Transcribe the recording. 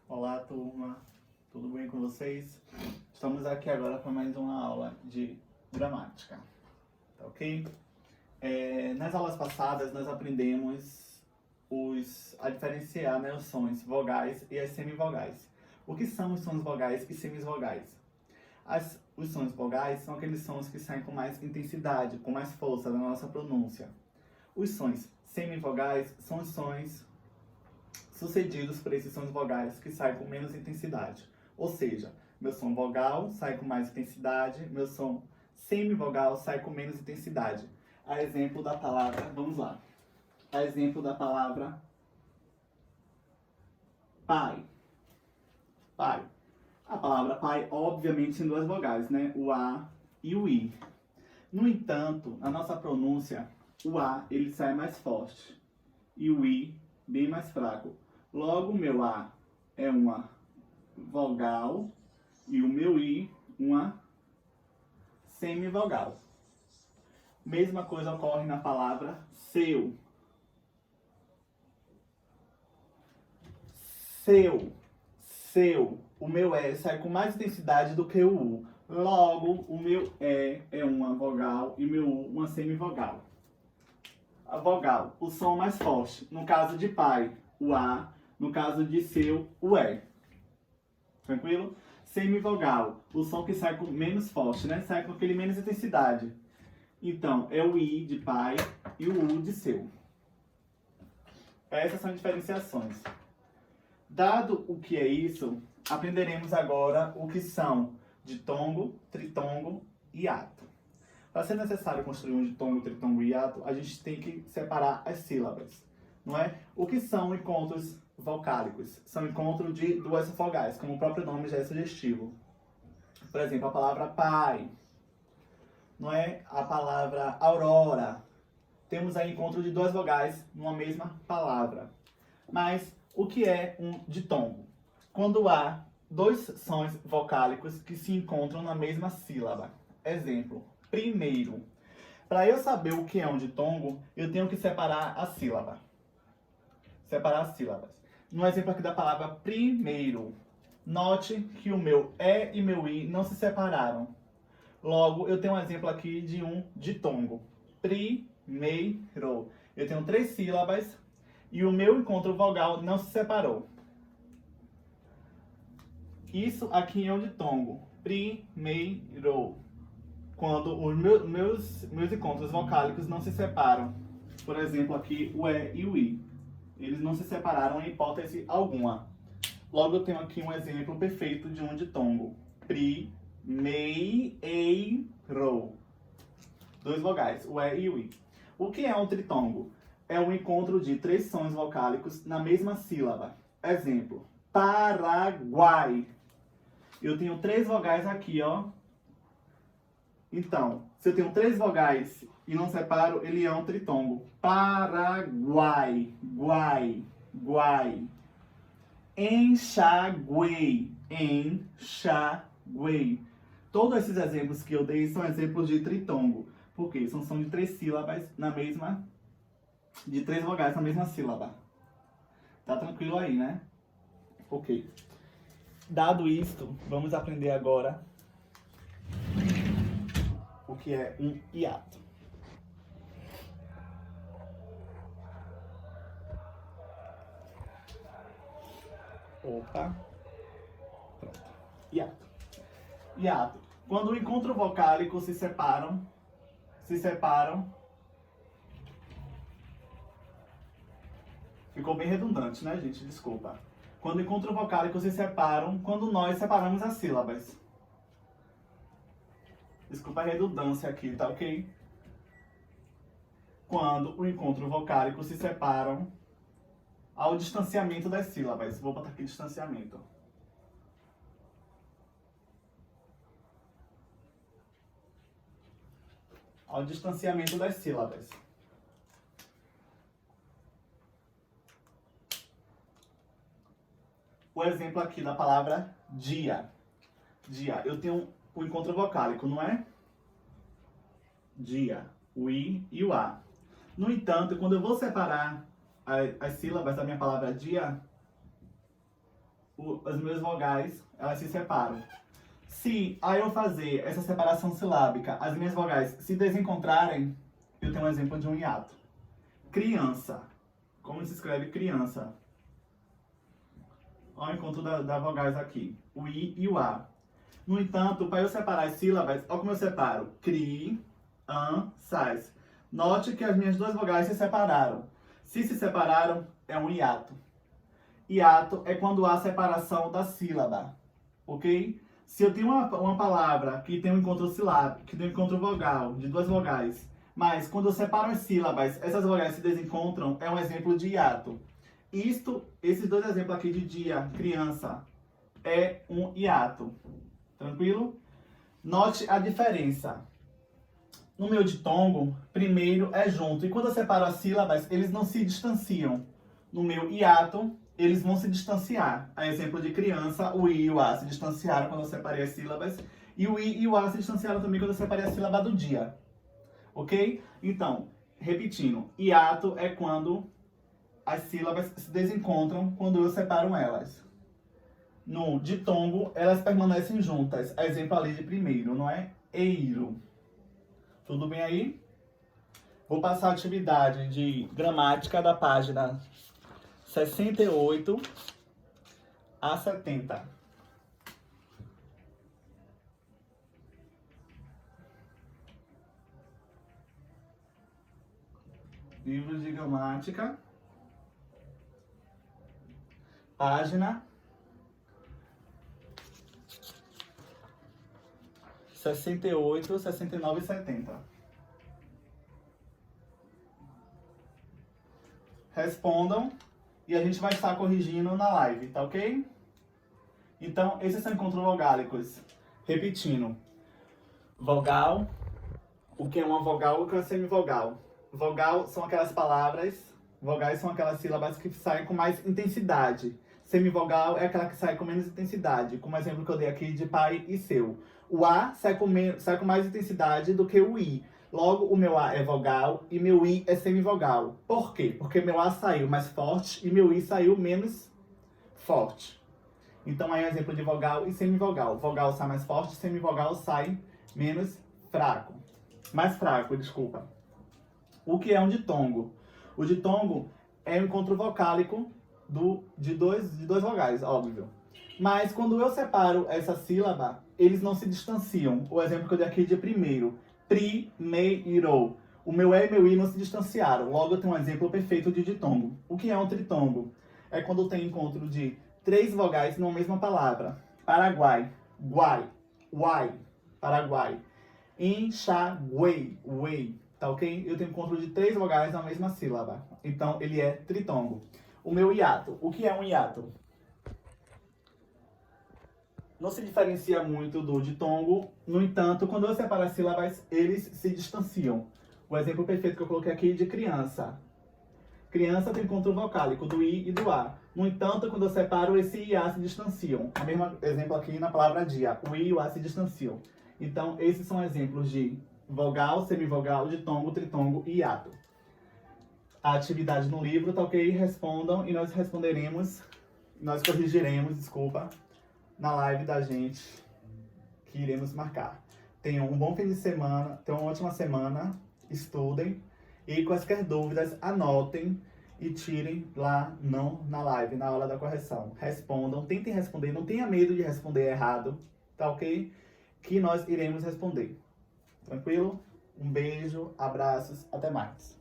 Olá, turma. Tudo bem com vocês? Estamos aqui agora para mais uma aula de gramática, tá ok? Nas aulas passadas, nós aprendemos a diferenciar, né, os sons vogais e as semivogais. O que são os sons vogais e semivogais? Os sons vogais são aqueles sons que saem com mais intensidade, com mais força na nossa pronúncia. Os sons semivogais são os sons sucedidos por esses sons vogais que saem com menos intensidade. Ou seja, meu som vogal sai com mais intensidade, meu som semivogal sai com menos intensidade. A exemplo da palavra, vamos lá. A exemplo da palavra pai. Pai. A palavra pai, obviamente, tem duas vogais, né? O A e o I. No entanto, na nossa pronúncia, o A ele sai mais forte e o I bem mais fraco. Logo, o meu A é uma vogal e o meu I uma semivogal. Mesma coisa ocorre na palavra seu. Seu. Seu. O meu E sai com mais intensidade do que o U. Logo, o meu E é uma vogal e o meu U uma semivogal. A vogal, o som mais forte. No caso de pai, o A. No caso de seu, o E. Tranquilo? Semivogal, o som que sai com menos forte, né? Sai com aquele menos intensidade. Então, é o I de pai e o U de seu. Essas são diferenciações. Dado o que é isso, aprenderemos agora o que são ditongo, tritongo e hiato. Para ser necessário construir um ditongo, tritongo e hiato, a gente tem que separar as sílabas, não é? O que são encontros vocálicos? São encontros de duas vogais, como o próprio nome já é sugestivo. Por exemplo, a palavra pai, não é? A palavra aurora. Temos aí encontro de duas vogais numa mesma palavra. Mas o que é um ditongo? Quando há dois sons vocálicos que se encontram na mesma sílaba. Exemplo, primeiro. Para eu saber o que é um ditongo, eu tenho que separar a sílaba. Separar as sílabas. No exemplo aqui da palavra primeiro, note que o meu E e meu I não se separaram. Logo, eu tenho um exemplo aqui de um ditongo. Primeiro. Eu tenho 3 sílabas e o meu encontro vogal não se separou. Isso aqui é um ditongo. Primeiro. Quando os meus encontros vocálicos não se separam. Por exemplo, aqui o E e o I. Eles não se separaram em hipótese alguma. Logo, eu tenho aqui um exemplo perfeito de um ditongo. Primeiro. 2 vogais, o E e o I. O que é um tritongo? É o encontro de 3 sons vocálicos na mesma sílaba. Exemplo, Paraguai. Eu tenho 3 vogais aqui, ó. Então, se eu tenho 3 vogais e não separo, ele é um tritongo. Paraguai, guai, guai. Enxaguei, enxaguei. Todos esses exemplos que eu dei são exemplos de tritongo. Por quê? São de 3 sílabas na mesma... de 3 vogais na mesma sílaba. Tá tranquilo aí, né? Ok. Dado isto, vamos aprender agora o que é um hiato. Opa. Pronto. Hiato. Hiato. Quando o encontro vocálico se separam. Ficou bem redundante, né, gente? Desculpa. Quando o encontro vocálico se separam, quando nós separamos as sílabas. Desculpa a redundância aqui, tá ok? Quando o encontro vocálico se separam ao distanciamento das sílabas. Vou botar aqui distanciamento. Ao distanciamento das sílabas. O exemplo aqui da palavra dia. Dia. Eu tenho o encontro vocálico, não é? Dia. O I e o A. No entanto, quando eu vou separar as sílabas da minha palavra dia, as minhas vogais, elas se separam. Se ao eu fazer essa separação silábica, as minhas vogais se desencontrarem, eu tenho um exemplo de um hiato. Criança. Como se escreve criança? Olha o encontro da vogais aqui. O I e o A. No entanto, para eu separar as sílabas, olha como eu separo. Cri, an, sais. Note que as minhas duas vogais se separaram. Se separaram, é um hiato. Hiato é quando há separação da sílaba. Ok? Se eu tenho uma palavra que tem um encontro silábico, que tem um encontro vogal, de duas vogais, mas quando eu separo as sílabas, essas vogais se desencontram, é um exemplo de hiato. Esses dois exemplos aqui de dia, criança, é um hiato. Tranquilo? Note a diferença. No meu ditongo, primeiro é junto. E quando eu separo as sílabas, eles não se distanciam. No meu hiato, eles vão se distanciar. A exemplo de criança, o I e o A se distanciaram quando eu separei as sílabas. E o I e o A se distanciaram também quando eu separei a sílaba do dia. Ok? Então, repetindo. Hiato é quando as sílabas se desencontram quando eu separo elas. No ditongo, elas permanecem juntas. Exemplo ali de primeiro, não é? Eiro. Tudo bem aí? Vou passar a atividade de gramática da página 68 a 70. Livro de gramática. Página 68, 69 e 70. Respondam e a gente vai estar corrigindo na live, tá ok? Então, esses são encontros vogálicos. Repetindo. Vogal. O que é uma vogal e o que é uma semivogal? Vogal são aquelas palavras, vogais são aquelas sílabas que saem com mais intensidade. Semivogal é aquela que sai com menos intensidade, como o exemplo que eu dei aqui de pai e seu. O A sai com mais intensidade do que o I. Logo, o meu A é vogal e meu I é semivogal. Por quê? Porque meu A saiu mais forte e meu I saiu menos forte. Então, aí é um exemplo de vogal e semivogal. Vogal sai mais forte, semivogal sai menos fraco. Mais fraco, desculpa. O que é um ditongo? O ditongo é um encontro vocálico de dois vogais, óbvio. Mas quando eu separo essa sílaba, eles não se distanciam. O exemplo que eu dei aqui de primeiro. Primeiro. O meu E e meu I não se distanciaram. Logo, eu tenho um exemplo perfeito de ditongo. O que é um tritongo? É quando tem encontro de três vogais numa mesma palavra. Paraguai. Guai. Uai. Paraguai. Enxaguei. Uei. Tá ok? Eu tenho encontro de três vogais na mesma sílaba. Então, ele é tritongo. O meu hiato. O que é um hiato? Não se diferencia muito do ditongo. No entanto, quando eu separo as sílabas, eles se distanciam. O exemplo perfeito que eu coloquei aqui é de criança. Criança tem encontro vocálico do I e do A. No entanto, quando eu separo, esse I e A se distanciam. O mesmo exemplo aqui na palavra dia. O I e o A se distanciam. Então, esses são exemplos de vogal, semivogal, ditongo, tritongo e hiato. A atividade no livro, tá ok? Respondam e nós corrigiremos, desculpa, na live da gente que iremos marcar. Tenham um bom fim de semana, tenham uma ótima semana, estudem e quaisquer dúvidas anotem e tirem lá na live, na aula da correção. Respondam, tentem responder, não tenha medo de responder errado, tá ok? Que nós iremos responder. Tranquilo? Um beijo, abraços, até mais.